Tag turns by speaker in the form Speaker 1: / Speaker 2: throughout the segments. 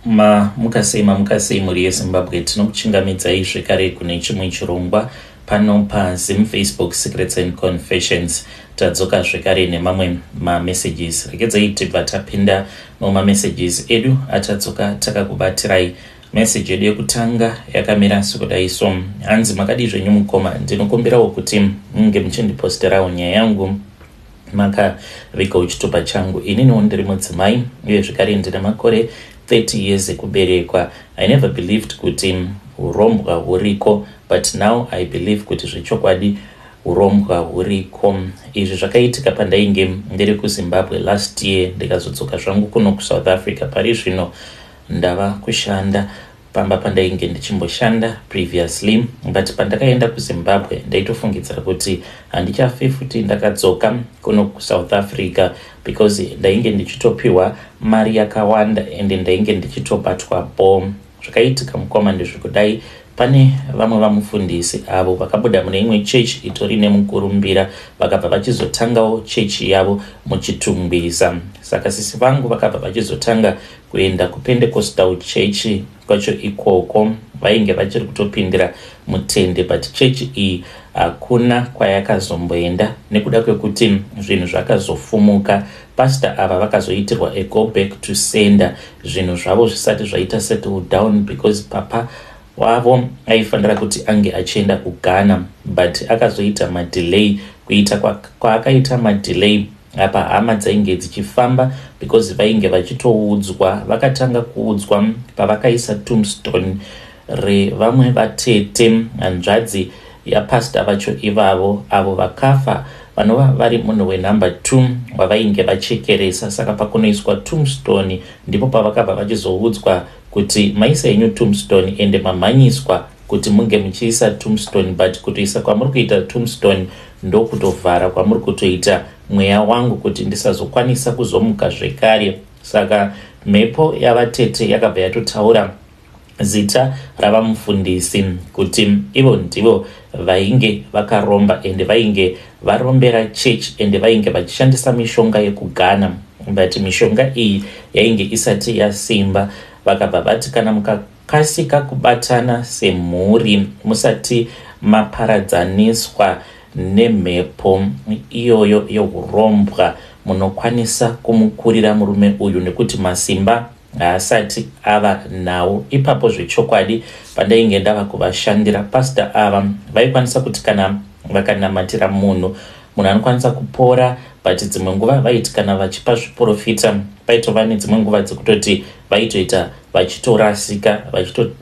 Speaker 1: mukasei muri yeZimbabwe tinokuchingamidzai zvekare kune chimwe chirongwa pano paZim Facebook Secrets and Confessions. Tadzoka zvekare nemamwe mamessages. Regedzai tibva tapinda mumamessages edu atadzoka takakubatirai. Message yedu yekutanga yakamira sekudai so: hanzi makadi zvenyu mukoma, ndinokumbirawo kuti munge muchindiposterawo nyaya yangu makavigawo chitupa changu. Ininiwo ndiri mudzimai uye zvekare ndine makore 30 years ekuberekwa. I never believed kuti urombwa huriko, but now I believe kuti zvechokwadi urombwa huriko. Izvi zvakaitika pandainge ndiri kuZimbabwe last year, ndikazodzoka zvangu kuno kuSouth Africa. Pari zvino ndava kushanda pamba pandainge ndichimboshanda previously, but pandakaenda kuZimbabwe ndaitofungidzira kuti handichafi futi ndakadzoka kuno kuSouth Africa because ndainge ndichitopiwa mari yakawanda ende ndainge ndichitobatwapo. Zvakaitika mukoma ndezvekudai, pane vamwe vamufundisi avo vakabuda mune imwe chechi itori nemukurumbira vakabva vachizotangawo chechi yavo muchitungwiza. Saka sisi vangu vakabva vachizotanga kuenda kuPentecostal Church kwacho ikoko. Vainge vachiri kutopindira mutende, but chechi iyi hakuna kwayakazomboenda nekuda kwekuti zvinhu zvakazofumuka. Pastor ava vakazoitirwa a go back to sender, zvinhu zvavo zvisati zvaita settle down because papa wavo aifanira kuti ange achienda kuGhana, but akazoita madelay. Kuita kwaakaita madelay apa hama dzainge dzichifamba because vainge vachitoudzwa, vakatanga kuudzwa pavakaisa tombstone revamwe vatete, hanzvadzi yapastor vacho ivavo avo vakafa vanova vari munhu wenumber 2 wavainge vachekeresa. Saka pakunoiswa tombstone ndipo pavakabva vachizoudzwa kuti maisa enyu tombstone ende mamhanyiswa kuti munge muchiisa tombstone, but kutoisa kwamuri kuita tombstone ndokutovhara kwamuri kutoita mweya wangu kuti ndisazokwanisa kuzomuka zvekare. Saka mhepo yavatete yakabva yatotaura zita ravamufundisi kuti ivo ndivo vainge vakaromba ende vainge varombera church ende vainge vachishandisa mishonga yekuGhana, but mishonga iyi yainge isati yasimba. Vakabva vati kana mukakasika kubatana semhuri musati maparadzaniswa nemhepo iyoyo yokurombwa, munokwanisa kumukurira murume uyu nekuti masimba haasati ava nawo. Ipapo zvechokwadi pandainge ndava kuvashandira pastor ava vaikwanisa kuti kana vakanamatira munhu anokwanisa kupora, but dzimwe nguva vaiti kana vachipa zviprofita paitova nedzimwe nguva dzekutoti vaitoita vachitorasika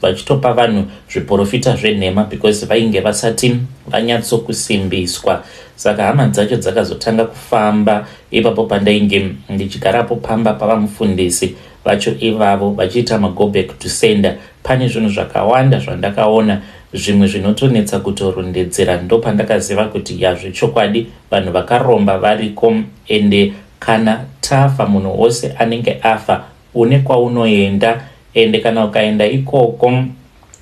Speaker 1: vachitopa vanhu zviprofita zvenhema because vainge vasati vanyatsokusimbiswa. Saka hama dzacho dzakazotanga kufamba. Ipapo pandainge ndichigarapo pamba pavamufundisi vacho ivavo vachiita mago back to sender, pane zvinhu zvakawanda zvandakaona, zvimwe zvinotonetsa kutorondedzera. Ndo pandakaziva kuti zvechokwadi vanhu vakaromba variko, ende kana tafa munhu wose anenge afa une kwaunoenda, ende kana ukaenda ikoko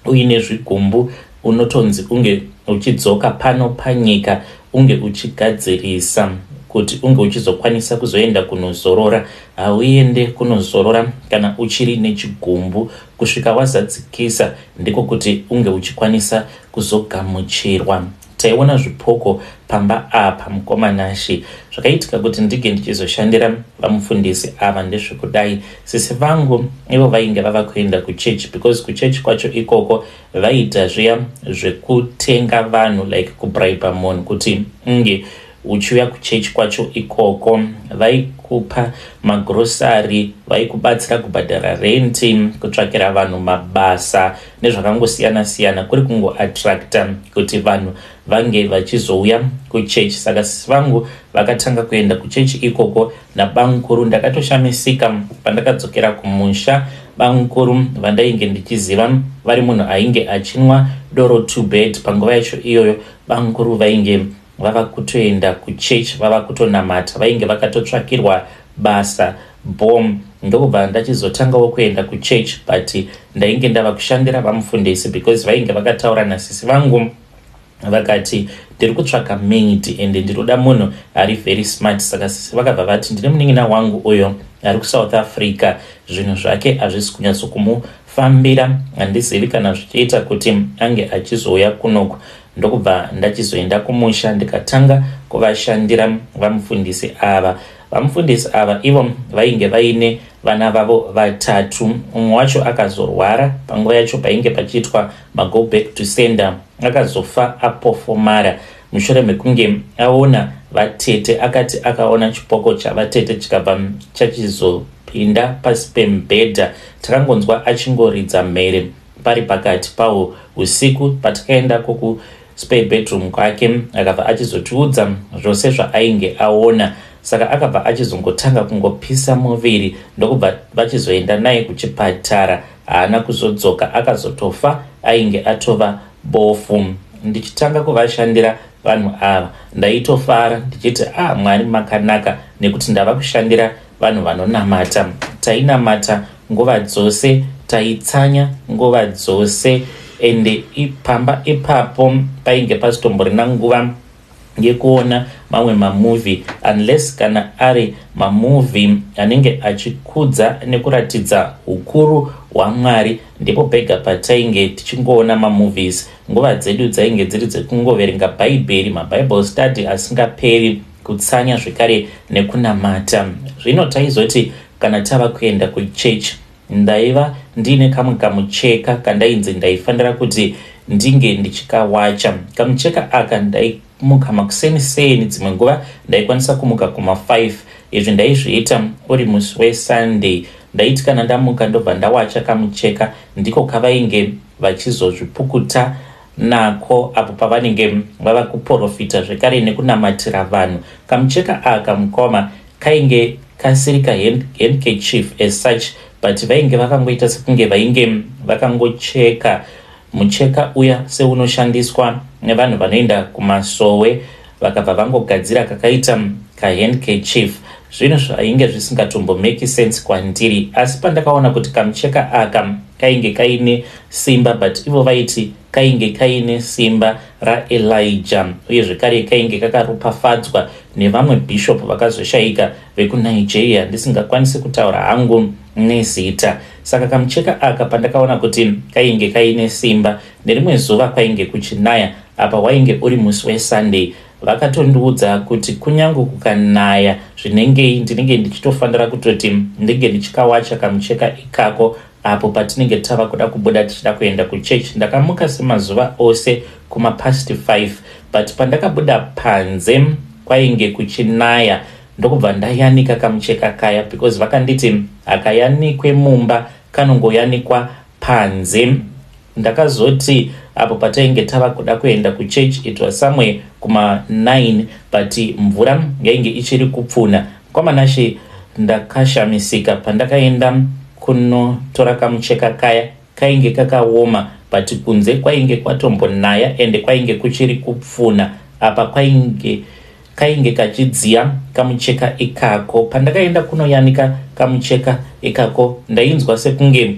Speaker 1: uine zvigumbu unotonzi unge uchidzoka pano panyika unge uchigadzirisa kuti unge uchizokwanisa kuzoenda kunozorora. Hauende kunozorora kana uchiri nechigumbu, kusvika wazadzikisa ndiko kuti unge uchikwanisa kuzogamuchirwa. Taiona zvipoko pamba apa mukomanashi. Zvakaitika kuti ndige ndichizoshandira vamufundisi ava ndezvekudai. Sisi vangu ivo vainge vava kuenda kuchechi because kuchechi kwacho ikoko vaita zviya zvekutenga vanhu like kubraiba munhu kuti unge uchiuya kuchechi kwacho ikoko. Vaikupa magrosari, vaikubatsira kubhadhara renti, kutsvakira vanhu mabasa nezvakangosiyana siyana, kuri kungoattracta kuti vanhu vange vachizouya kuchechi. Saka sisi vangu vakatanga kuenda kuchechi ikoko nabamukuru. Ndakatoshamisika pandakadzokera kumusha. Bamukuru vandainge ndichiziva vari munhu ainge achinwa doro 2 bed panguva yacho iyoyo. Bamukuru vainge vava kutoenda kuchechi, vava kutonamata, vainge vakatotsvakirwa basa bom. Ndobva ndachizotangawo kuenda kuchechi, but ndainge ndava kushandira vamufundisi because vainge vakataura nasisi vangu vakati ndiri kutsvaka maid ende ndiroda munhu ari very smart. Saka vakabva vati ndine munin'ina wangu uyo ari kuSouth Africa, zvinhu zvake hazvisi kunyatso kumufambira, handizivi kana zvichiita kuti ange achizouya kunoku. Ndokubva ndachizoenda kumusha ndikatanga kuvashandira vamufundisi ava. Vamufundisi ava ivo vainge vaine vana vavo vatatu. Umwe wacho akazorwara panguva yacho painge pachiitwa go back to sender, akazofa apofomara. Mushure mekunge aona vatete, akati akaona chipoko chavatete chikabva chachizopinda pasi pemubhedha, takangonzwa achingoridza mhere pari pakati pawo usiku. Patakaenda kuspare bedroom kwake akabva achizotiudza zvose zvaainge aona. Saka akabva achizongotanga kungopisa muviri, ndokubva vachizoenda naye kuchipatara. Haana kuzodzoka, akazotofa ainge atova bofu. Ndichitanga kuvashandira vanhu ava ndaitofara ndichiti Mwari makanaka, nekuti ndava kushandira vanhu vanonamata. Tainamata nguva dzose, taitsanya nguva dzose, ende ipamba ipapo painge pasitomborina nguva yekuona mamwe mamovie, unless kana ari mamovie anenge achikudza nekuratidza ukuru hwaMwari, ndipo pega patainge tichingoona mamovies. Nguva dzedu dzainge dziri dzekungoverenga bhaibheri, mabible study asingaperi, kutsanya zvekare nekunamata. Zvino taizoti kana tava kuenda kuchechi, ndaiva ndine kamwe kamucheka kandainzi ndaifanira kuti ndinge ndichikawacha. Kamucheka aka ndaimuka makuseni, dzimwe nguva ndaikwanisa kumuka kuma5. Izvi ndaizviita uri musi weSunday. Ndaiti kana ndamuka ndobva ndawacha kamucheka, ndiko kavainge vachizozvipukuta nako apo pavanenge vava kuprofita zvekare nekunamatira vanhu. Kamucheka aka mukoma kainge kasiri handkerchief as such, but vainge vakangoita sekunge vainge vakangocheka mucheka uya seunoshandiswa nevanhu vanoenda kumasowe, vakabva vangogadzira kakaita kahandkerchief. Zvinhu zvainge zvisingatombomeki sense kwandiri, asi pandakaona kuti kamucheka aka kainge kaine simba, but ivo vaiti kainge kaine simba raElijah, uye zvekare kainge kakaropafadzwa nevamwe bishop vakazoshaika vekuNigeria, ndisingakwanisi kutaura hangu nezita. Saka kamucheka aka pandakaona kuti kainge kaine simba, nerimwe zuva kwainge kuchinaya, apa wainge uri musi weSunday, vakatondiudza kuti kunyange kukanaya ndinenge ndichitofanira kutoti ndinge ndichikawacha kamucheka ikako apo patinenge tava kuda kubuda tichida kuenda kuchechi. Ndakamuka semazuva ose kuma5:30, but pandakabuda panze kwainge kuchinaya, ndokubva ndayanika kamucheka kaya, because vakanditi akayanikwe mumba kanongoyanikwa panze. Ndakazoti apo patainge tava kuda kuenda kuchechi, it was somewhere kuma9, but mvura yainge ichiri kupfuna. Kwamanashe ndakashamisika pandakaenda kunotora kamucheka kaya, kainge kakaoma, but kunze kwainge kwatombonaya ende kwainge kuchiri kupfuna. Apa kainge kachidziya kamucheka ikako. Pandakaenda kunoyanika kamucheka ikako, ndainzwa sekunge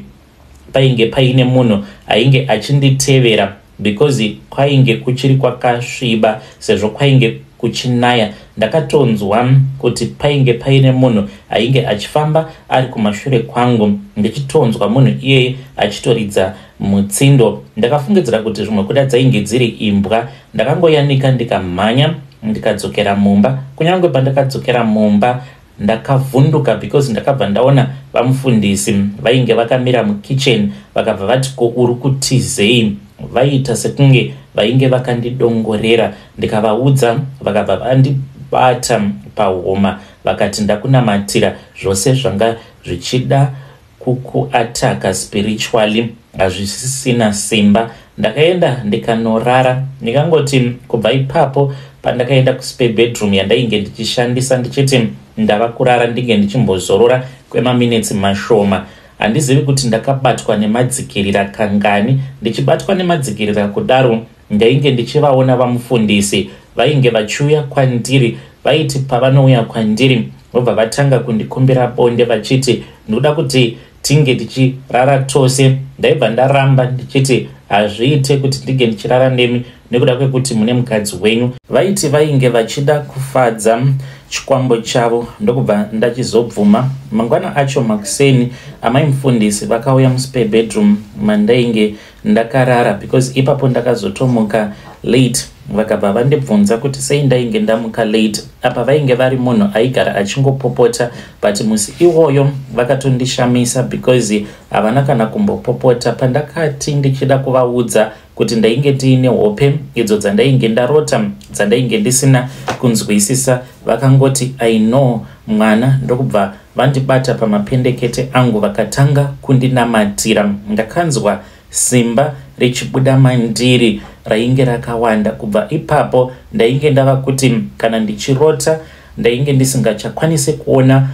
Speaker 1: painge paine munhu ainge achinditevera, because kwainge kuchiri kwakasviba sezvo kwainge kuchinaya. Ndakatonzwa kuti painge paine munhu ainge achifamba ari kumashure kwangu, ndichitonzwa munhu iyeye achitoridza mutsindo. Ndakafungidzira kuti zvimwe kuda dzainge dziri imbwa. Ndakangoyanika ndikamhanya ndikadzokera mumba. Kunyange pandakadzokera mumba ndakavhunduka, because ndakabva ndaona vamufundisi vainge vakamira mukitchen, vakabva vati ko uri kutizei, vaita sekunge vainge vakandidongorera. Ndikavaudza, vakabva vandibata pahoma, vakati ndakunamatira, zvose zvanga zvichida kukuataka spiritually hazvisisina simba. Ndakaenda ndikanorara, ndikangoti kubva ipapo pandakaenda kuspare bedroom yandainge ndichishandisa ndichiti ndava kurara ndinge ndichimbozorora kwemaminitsi mashoma. Handizivi kuti ndakabatwa nemadzikirira kangani. Ndichibatwa nemadzikirira kudaro, ndainge ndichivaona vamufundisi vainge vachiuya kwandiri, vaiti pavanouya kwandiri vobva vatanga kundikumbira bonde vachiti ndoda kuti tinge tichirara tose. Ndaibva ndaramba ndichiti hazviite kuti ndige ndichirara nemi nekuda kwekuti mune mukadzi wenyu. Vaiti vainge vachida kufadza chikwambo chavo ndokubva ndachizobvuma. Mangwana acho makuseni amai mufundisi vakauya muspare bedroom mandainge ndakarara, because ipapo ndakazotomuka late. Vakabva vandibvunza kuti sei ndainge ndamuka late. Apa vainge vari munhu aigara achingopopota, but musi iwoyo vakatondishamisa because havana kana kumbopopota. Pandakati ndichida kuvaudza kuti ndainge ndiine hope idzo dzandainge ndarota dzandainge ndisina kunzwisisa, vakangoti I know mwana, ndokubva vandibata pamapendekete angu vakatanga kundinamatira. Ndakanzwa simba richibuda mandiri rainge rakawanda. Kubva ipapo ndainge ndava kuti kana ndichirota ndainge ndisingachakwanisi kuona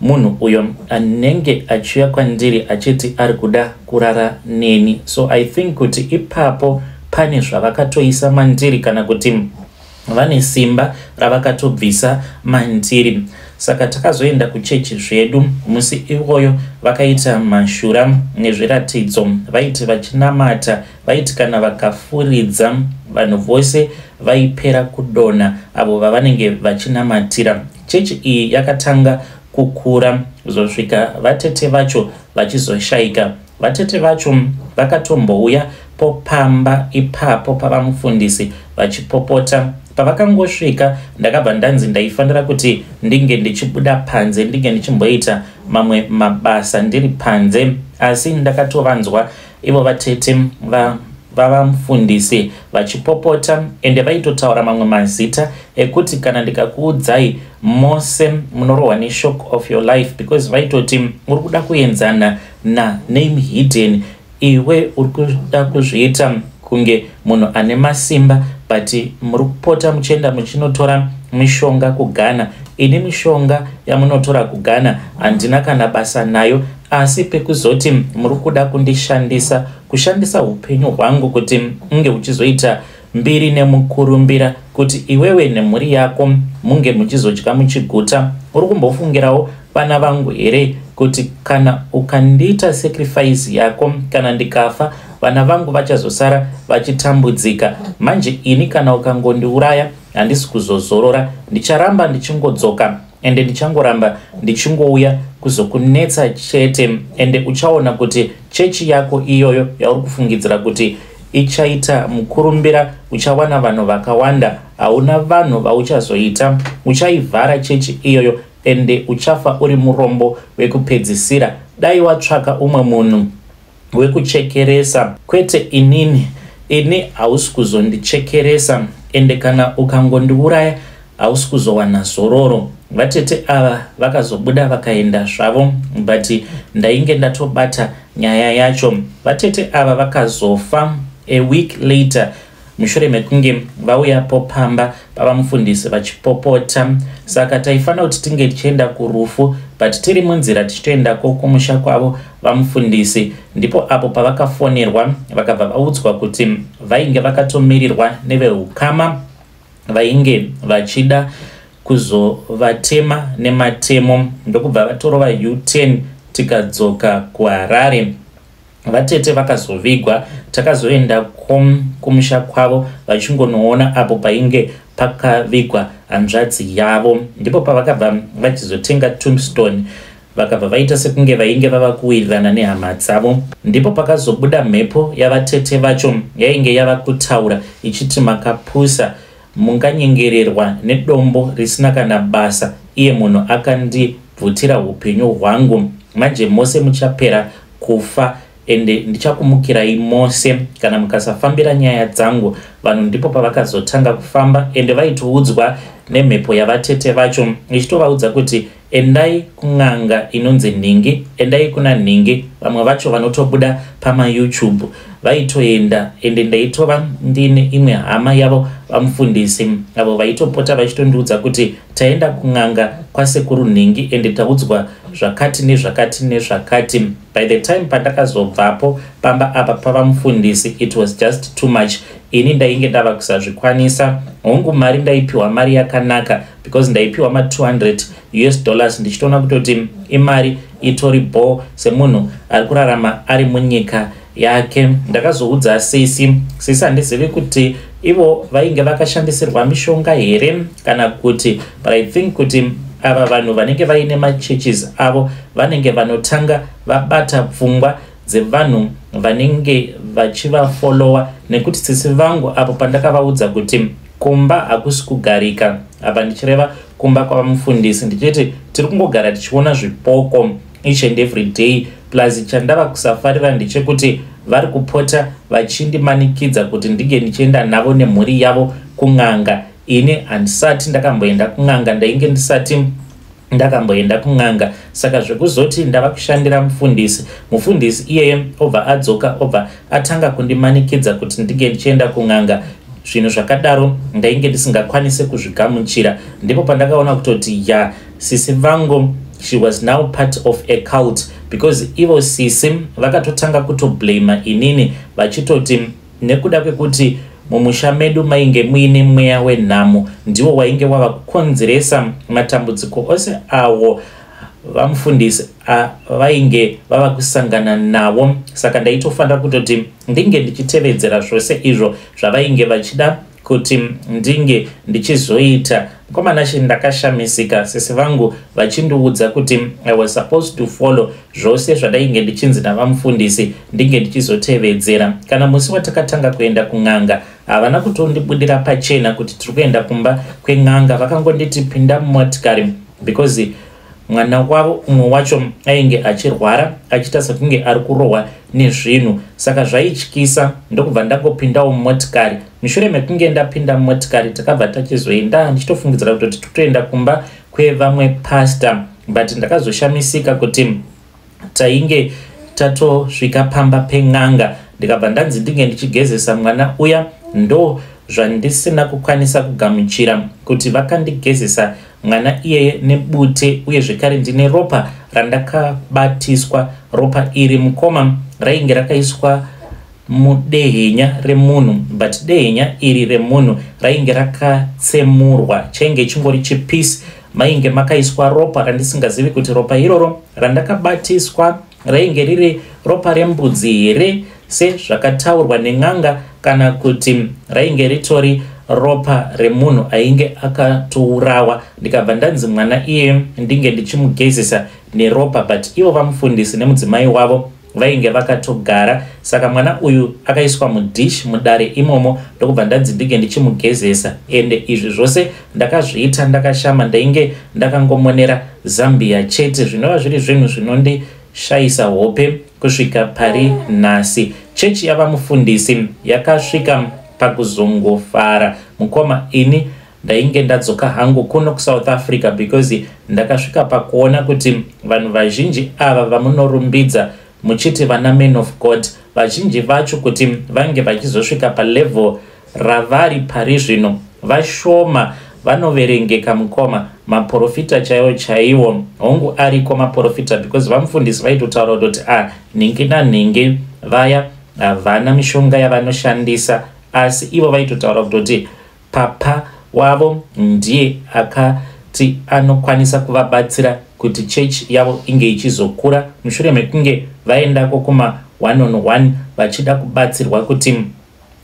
Speaker 1: munhu uyo anenge achiuya kwandiri achiti ari kuda kurara neni. So I think kuti ipapo pane zvavakatoisa mandiri kana kuti vane simba ravakatobvisa mandiri. Saka takazoenda kuchechi zvedu musi iwoyo vakaita mashura nezviratidzo, vaiti vachinamata, vaiti kana vakafuridza vanhu vose vaipera kudonha avo vavanenge vachinamatira. Chechi iyi yakatanga kukura kuzosvika vatete vacho vachizoshaika. Vatete vacho vakatombouya popamba ipapo pavamufundisi vachipopota. Pavakangosvika ndakabva ndanzi ndaifanira kuti ndinge ndichibuda panze, ndinge ndichimboita mamwe mabasa ndiri panze, asi ndakatovanzwa ivo vatete vavamufundisi vachipopota, ende vaitotaura mamwe mazita ekuti kana ndikakuudzai mose munorohwa neshock of your life, because vaitoti uri kuda kuenzana name hidden, iwe uri kuda kuzviita kunge munhu ane masimba, but muri kupota muchienda muchinotora mishonga kuGhana. Ini mishonga yamunotora kuGhana handina kana basa nayo, asi pekuzoti muri kuda kundishandisa, kushandisa upenyu hwangu kuti unge uchizoita mbiri nemukurumbira, kuti iwewe nemhuri yako munge muchizodya muchiguta. Uri kumbofungirawo vana vangu here kuti kana ukandiita sacrifice yako, kana ndikafa vana vangu vachazosara vachitambudzika. Manje ini kana ukangondiuraya handisi kuzozorora, ndicharamba ndichingodzoka ende ndichangoramba ndichingouya kuzokunetsa chete, ende uchaona kuti chechi yako iyoyo yauri kufungidzira kuti ichaita mukurumbira uchawana vanhu vakawanda, hauna vanhu vauchazoita. Uchaivhara chechi iyoyo ende uchafa uri murombo wekupedzisira. Dai watsvaka umwe munhu wekuchekeresa, kwete ini hausi kuzondichekeresa, ende kana ukangondiuraya hausi kuzowana zororo. Vatete ava vakazobuda vakaenda zvavo, but ndainge ndatobata nyaya yacho. Vatete ava vakazofa a week later mushure mekunge vauya popamba pavamufundisi vachipopota. Saka taifanira kuti tinge tichienda kurufu, but tiri munzira tichitoendako kumusha kwavo vamufundisi. Ndipo apo pavakafonerwa vakabva vaudzwa kuti vainge vakatomirirwa nevehukama vainge vachida kuzovatema nematemo, ndokubva vatorova U10 tikadzoka kuHarare. Vatete vakazovigwa, takazoenda kumusha kwavo vachingonoona apo painge pakavigwa hanzvadzi yavo. Ndipo pavakabva vachizotenga tombstone vakabva vaita sekunge vainge vava kuwirirana nehama dzavo. Ndipo pakazobuda mhepo yavatete vacho yainge yava kutaura ichiti makapusa, munganyengererwa nedombo risina kana basa, iye munhu akandibvutira upenyu hwangu. Manje mose muchapera kufa, ende ndichakumukirai mose kana mukasafambira nyaya dzangu. Vanhu ndipo pavakazotanga kufamba, ende vaitoudzwa nemhepo yavatete vacho ichitovaudza kuti endai kun'anga inonzi Ningi, endai kuna Ningi. Vamwe vacho vanotobuda pamaYouTube vaitoenda, ende ndaitova ndine imwe hama yavo vamufundisi avo vaitopota vachitondiudza kuti taenda kun'anga kwasekuru Ningi ende taudzwa zvakati nezvakati nezvakati. By the time pandakazobvapo pamba apa pavamufundisi, it was just too much. Ini ndainge ndava kusazvikwanisa. Hongu mari ndaipiwa mari yakanaka, because ndaipiwa $200 ndichitoona kutoti imari itori ball semunhu ari kurarama ari munyika yake. Ndakazoudza sisi handizivi kuti ivo vainge vakashandisirwa mishonga here kana kuti, but I think kuti ava vanhu vanenge vaine machurches avo vanenge vanotanga vabata pfungwa dzevanhu vanenge vachivafollowa, nekuti tsitsi vangu apo pandakavaudza kuti kumba hakusi kugarika, apa ndichireva kumba kwavamufundisi, ndichiti tiri kungogara tichiona zvipoko each and every day. Plus chandava kusafarira ndechekuti vari kupota vachindimanikidza kuti ndige ndichienda navo nemhuri yavo kun'anga. Ini handisati ndakamboenda kun'anga, ndainge ndisati ndakamboenda kun'anga. Saka zvekuzoti ndava kushandira mufundisi iyeye obva adzoka obva atanga kundimanikidza kuti ndige ndichienda kun'anga, zvinhu zvakadaro ndainge ndisingakwanise kuzvigamuchira. Ndipo pandakaona kutoti sisi vangu, she was now part of a cult, because ivo sisi vakatotanga kutoblama inini vachitoti nekuda kwekuti mumusha medu mainge muine mweya wenhamo ndiwo wainge wava kukonzeresa matambudziko ose awo vamufundisi vainge vava kusangana nawo. Saka ndaitofanira kutoti ndinge ndichitevedzera zvose izvo zvavainge vachida kuti ndinge ndichizoita. Mukomana ndakashamisika sisi vangu vachindiudza kuti I was supposed to follow zvose zvadainge ndichinzi navamufundisi ndinge ndichizotevedzera. Kana musi watakatanga kuenda kun'anga havana kutondibudira pachena kuti tiri kuenda kumba kwen'anga, vakangonditi pinda mumotikari because mwana wavo umwe wacho ainge achirwara achiita sekunge ari kurohwa nezvinhu. Saka zvaityisa ndokubva ndangopindawo mumotikari. Mushure mekunge ndapinda mumotikari takabva tachizoenda ndichitofungidzira kuti titoenda kumba kwevamwe pastor, but ndakazoshamisika kuti tainge tatosvika pamba pen'anga. Ndikabva ndanzi ndinge ndichigezesa mwana uya, ndo zvandisina kukwanisa kugamuchira kuti vakandigezesa mwana iyeye nebute, uye zvekare ndine ropa randakabatiswa. Ropa iri mukoma rainge rakaiswa mudehenya remunhu, but dehenya iri remunhu rainge rakatsemurwa, chainge chingori chipisi, mainge makaiswa ropa randisingazivi kuti ropa iroro randakabatiswa rainge riri ropa rembudzi here sezvakataurwa nen'anga, kana kuti rainge ritori ropa remunhu ainge akatourawa. Ndikabva ndanzi mwana iye ndinge ndichimugezesa neropa, but ivo vamufundisi nemudzimai wavo vainge vakatogara. Saka mwana uyu akaiswa mudish mudare imomo, ndokubva ndanzi ndinge ndichimugezesa. Ende izvi zvose ndakazviita ndakashama, ndainge ndakangomonera Zambia chete, zvinova zviri zvinhu zvinondishayisa hope kusvika pari nhasi. Chechi yavamufundisi yakasvika pakuzongofara. Mukoma ini ndainge ndadzoka hangu kuno kuSouth Africa because ndakasvika pakuona kuti vanhu vazhinji ava vamunorumbidza muchiti vana men of God, vazhinji vacho kuti vange vachizosvika palevel ravari pari zvino vashoma, vanoverengeka. Mukoma maprofita chaiwo hongu ariko maprofita, because vamufundisi vaitotaura kuti nhingi nanhingi vaya havana mishonga yavanoshandisa, asi ivo vaitotaura kuti papa wavo ndiye akati anokwanisa kuvabatsira kuti church yavo inge ichizokura. Mushure mekunge vaendako kuma 1-on-1 vachida kubatsirwa kuti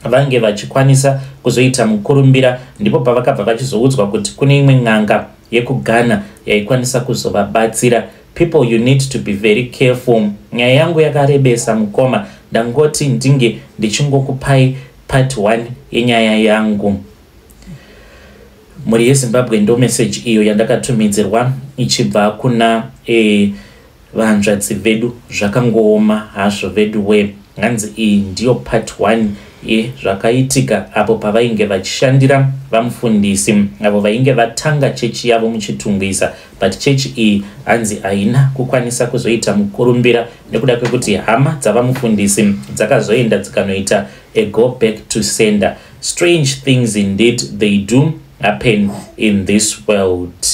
Speaker 1: vange vachikwanisa kuzoita mukurumbira, ndipo pavakabva vachizoudzwa kuti kune imwe n'anga yekuGhana yaikwanisa kuzovabatsira. People, you need to be very careful. Nyaya yangu yakarebesa mukoma, ndangoti ndinge ndichingokupai part 1 yenyaya yangu. Muri yeZimbabwe ndo message iyo yandakatumidzirwa ichibva kuna vanzvadzi vedu zvakangooma hazvo vedu we. Nganzi iyi ndiyo part 1 yezvakaitika apo pavainge vachishandira vamufundisi avo vainge vatanga chechi yavo muchitungwisa, but chechi iyi hanzi haina kukwanisa kuzoita mukurumbira nekuda kwekuti hama dzavamufundisi dzakazoenda dzikanoita a go back to sender. Strange things indeed they do happen in this world.